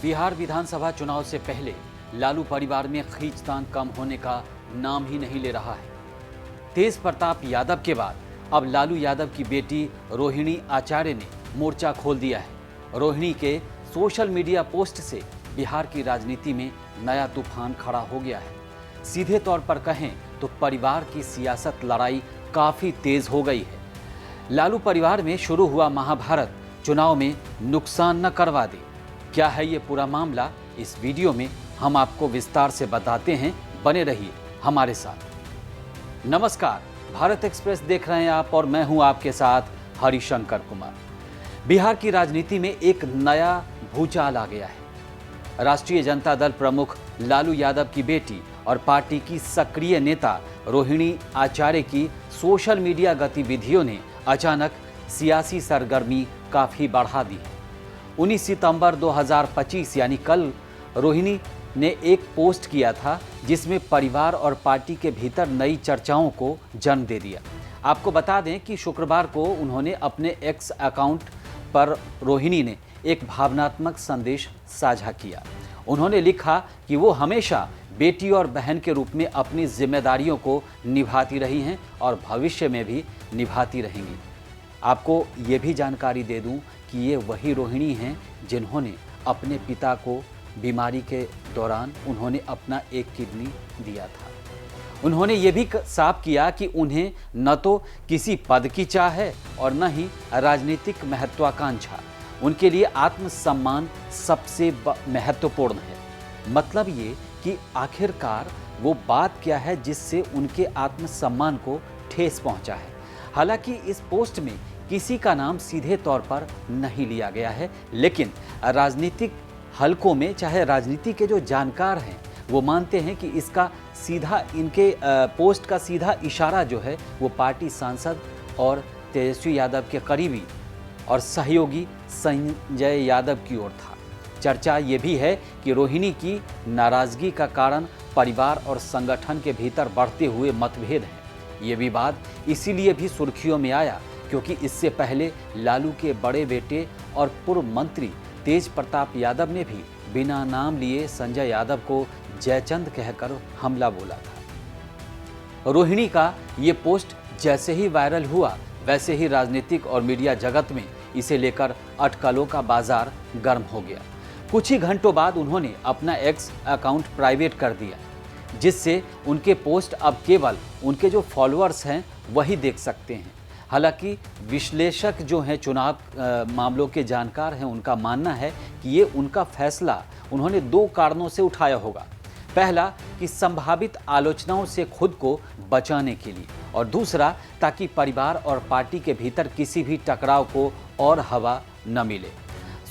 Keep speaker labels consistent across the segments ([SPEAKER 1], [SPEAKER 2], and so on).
[SPEAKER 1] बिहार विधानसभा चुनाव से पहले लालू परिवार में खींचतान कम होने का नाम ही नहीं ले रहा है। तेज प्रताप यादव के बाद अब लालू यादव की बेटी रोहिणी आचार्य ने मोर्चा खोल दिया है। रोहिणी के सोशल मीडिया पोस्ट से बिहार की राजनीति में नया तूफान खड़ा हो गया है। सीधे तौर पर कहें तो परिवार की सियासत लड़ाई काफी तेज हो गई है। लालू परिवार में शुरू हुआ महाभारत चुनाव में नुकसान न करवा दे। क्या है ये पूरा मामला, इस वीडियो में हम आपको विस्तार से बताते हैं। बने रहिए हमारे साथ। नमस्कार, भारत एक्सप्रेस देख रहे हैं आप और मैं हूं आपके साथ हरिशंकर कुमार। बिहार की राजनीति में एक नया भूचाल आ गया है। राष्ट्रीय जनता दल प्रमुख लालू यादव की बेटी और पार्टी की सक्रिय नेता रोहिणी आचार्य की सोशल मीडिया गतिविधियों ने अचानक सियासी सरगर्मी काफी बढ़ा दी है। 19 सितंबर 2025 यानी कल रोहिणी ने एक पोस्ट किया था जिसमें परिवार और पार्टी के भीतर नई चर्चाओं को जन्म दे दिया। आपको बता दें कि शुक्रवार को उन्होंने अपने एक्स अकाउंट पर रोहिणी ने एक भावनात्मक संदेश साझा किया। उन्होंने लिखा कि वो हमेशा बेटी और बहन के रूप में अपनी जिम्मेदारियों को निभाती रही हैं और भविष्य में भी निभाती रहेंगी। आपको ये भी जानकारी दे दूं कि ये वही रोहिणी हैं जिन्होंने अपने पिता को बीमारी के दौरान उन्होंने अपना एक किडनी दिया था। उन्होंने ये भी साफ किया कि उन्हें न तो किसी पद की चाह है और न ही राजनीतिक महत्वाकांक्षा। उनके लिए आत्मसम्मान सबसे महत्वपूर्ण है। मतलब ये कि आखिरकार वो बात क्या है जिससे उनके आत्मसम्मान को ठेस पहुंचा है। हालांकि इस पोस्ट में किसी का नाम सीधे तौर पर नहीं लिया गया है, लेकिन राजनीतिक हलकों में चाहे राजनीति के जो जानकार हैं वो मानते हैं कि इसका सीधा इनके पोस्ट का सीधा इशारा जो है वो पार्टी सांसद और तेजस्वी यादव के करीबी और सहयोगी संजय यादव की ओर था। चर्चा ये भी है कि रोहिणी की नाराजगी का कारण परिवार और संगठन के भीतर बढ़ते हुए मतभेद हैं। ये विवाद इसीलिए भी सुर्खियों में आया क्योंकि इससे पहले लालू के बड़े बेटे और पूर्व मंत्री तेज प्रताप यादव ने भी बिना नाम लिए संजय यादव को जयचंद कहकर हमला बोला था। रोहिणी का ये पोस्ट जैसे ही वायरल हुआ वैसे ही राजनीतिक और मीडिया जगत में इसे लेकर अटकलों का बाजार गर्म हो गया। कुछ ही घंटों बाद उन्होंने अपना एक्स अकाउंट प्राइवेट कर दिया, जिससे उनके पोस्ट अब केवल उनके जो फॉलोअर्स हैं वही देख सकते हैं। हालांकि विश्लेषक जो हैं, चुनाव मामलों के जानकार हैं, उनका मानना है कि ये उनका फैसला उन्होंने दो कारणों से उठाया होगा। पहला कि संभावित आलोचनाओं से खुद को बचाने के लिए, और दूसरा ताकि परिवार और पार्टी के भीतर किसी भी टकराव को और हवा न मिले।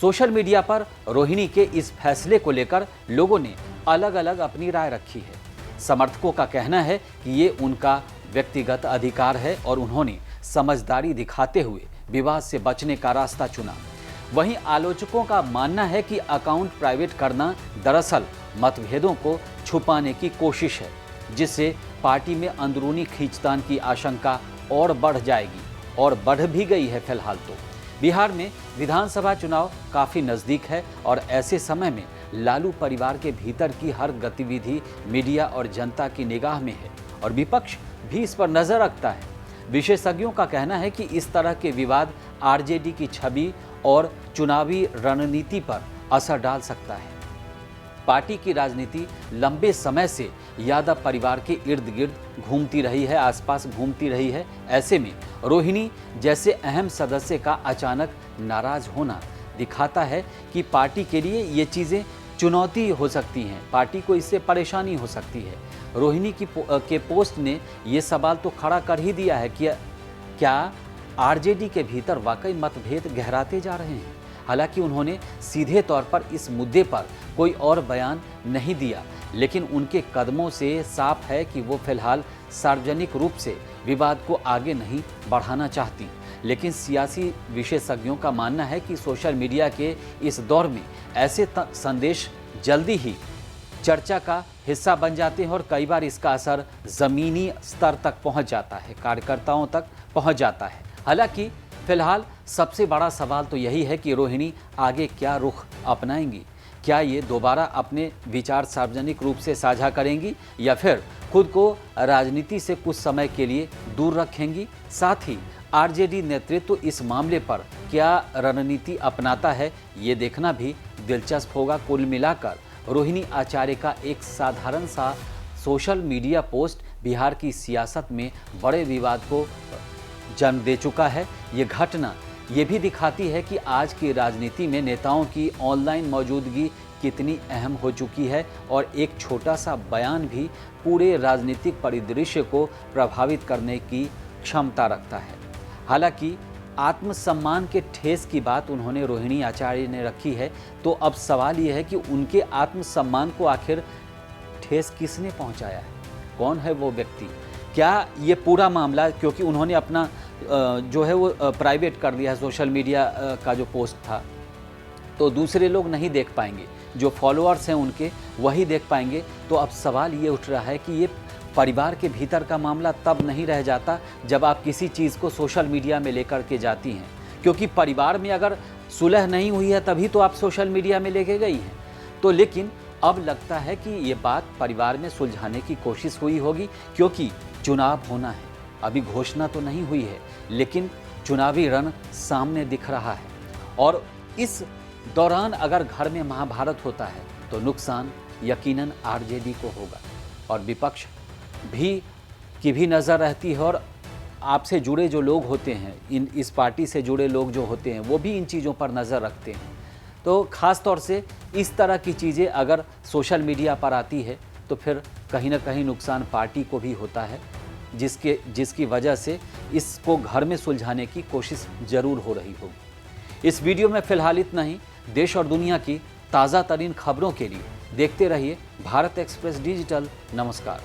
[SPEAKER 1] सोशल मीडिया पर रोहिणी के इस फैसले को लेकर लोगों ने अलग अलग अपनी राय रखी है। समर्थकों का कहना है कि ये उनका व्यक्तिगत अधिकार है और उन्होंने समझदारी दिखाते हुए विवाद से बचने का रास्ता चुना। वहीं आलोचकों का मानना है कि अकाउंट प्राइवेट करना दरअसल मतभेदों को छुपाने की कोशिश है, जिससे पार्टी में अंदरूनी खींचतान की आशंका और बढ़ जाएगी और बढ़ भी गई है। फिलहाल तो बिहार में विधानसभा चुनाव काफ़ी नज़दीक है और ऐसे समय में लालू परिवार के भीतर की हर गतिविधि मीडिया और जनता की निगाह में है और विपक्ष भी इस पर नज़र रखता है। विशेषज्ञों का कहना है कि इस तरह के विवाद आरजेडी की छवि और चुनावी रणनीति पर असर डाल सकता है। पार्टी की राजनीति लंबे समय से यादव परिवार के इर्द गिर्द घूमती रही है, आसपास घूमती रही है। ऐसे में रोहिणी जैसे अहम सदस्य का अचानक नाराज होना दिखाता है कि पार्टी के लिए ये चीज़ें चुनौती हो सकती हैं, पार्टी को इससे परेशानी हो सकती है। रोहिणी के पोस्ट ने ये सवाल तो खड़ा कर ही दिया है कि क्या आरजेडी के भीतर वाकई मतभेद गहराते जा रहे हैं। हालांकि उन्होंने सीधे तौर पर इस मुद्दे पर कोई और बयान नहीं दिया, लेकिन उनके कदमों से साफ है कि वो फिलहाल सार्वजनिक रूप से विवाद को आगे नहीं बढ़ाना चाहती। लेकिन सियासी विशेषज्ञों का मानना है कि सोशल मीडिया के इस दौर में ऐसे संदेश जल्दी ही चर्चा का हिस्सा बन जाते हैं और कई बार इसका असर ज़मीनी स्तर तक पहुंच जाता है, कार्यकर्ताओं तक पहुंच जाता है। हालांकि फिलहाल सबसे बड़ा सवाल तो यही है कि रोहिणी आगे क्या रुख अपनाएंगी। क्या ये दोबारा अपने विचार सार्वजनिक रूप से साझा करेंगी या फिर खुद को राजनीति से कुछ समय के लिए दूर रखेंगी? साथ ही आरजेडी नेतृत्व इस मामले पर क्या रणनीति अपनाता है, ये देखना भी दिलचस्प होगा। कुल मिलाकर रोहिणी आचार्य का एक साधारण सा सोशल मीडिया पोस्ट बिहार की सियासत में बड़े विवाद को जन्म दे चुका है। ये घटना ये भी दिखाती है कि आज की राजनीति में नेताओं की ऑनलाइन मौजूदगी कितनी अहम हो चुकी है और एक छोटा सा बयान भी पूरे राजनीतिक परिदृश्य को प्रभावित करने की क्षमता रखता है। हालांकि आत्मसम्मान के ठेस की बात उन्होंने रोहिणी आचार्य ने रखी है, तो अब सवाल ये है कि उनके आत्मसम्मान को आखिर ठेस किसने पहुंचाया है? कौन है वो व्यक्ति? क्या ये पूरा मामला, क्योंकि उन्होंने अपना जो है वो प्राइवेट कर दिया है, सोशल मीडिया का जो पोस्ट था, तो दूसरे लोग नहीं देख पाएंगे, जो फॉलोअर्स हैं उनके वही देख पाएंगे। तो अब सवाल ये उठ रहा है कि ये परिवार के भीतर का मामला तब नहीं रह जाता जब आप किसी चीज़ को सोशल मीडिया में लेकर के जाती हैं, क्योंकि परिवार में अगर सुलह नहीं हुई है तभी तो आप सोशल मीडिया में लेके गई हैं। तो लेकिन अब लगता है कि ये बात परिवार में सुलझाने की कोशिश हुई होगी, क्योंकि चुनाव होना है। अभी घोषणा तो नहीं हुई है, लेकिन चुनावी रण सामने दिख रहा है और इस दौरान अगर घर में महाभारत होता है तो नुकसान यकीनन आरजेडी को होगा और विपक्ष की भी नज़र रहती है और आपसे जुड़े जो लोग होते हैं, इस पार्टी से जुड़े लोग जो होते हैं वो भी इन चीज़ों पर नज़र रखते हैं। तो ख़ास तौर से इस तरह की चीज़ें अगर सोशल मीडिया पर आती है तो फिर कहीं ना कहीं नुकसान पार्टी को भी होता है, जिसकी वजह से इसको घर में सुलझाने की कोशिश ज़रूर हो रही होगी। इस वीडियो में फ़िलहाल इतना ही। देश और दुनिया की ताज़ा तरीन खबरों के लिए देखते रहिए भारत एक्सप्रेस डिजिटल। नमस्कार।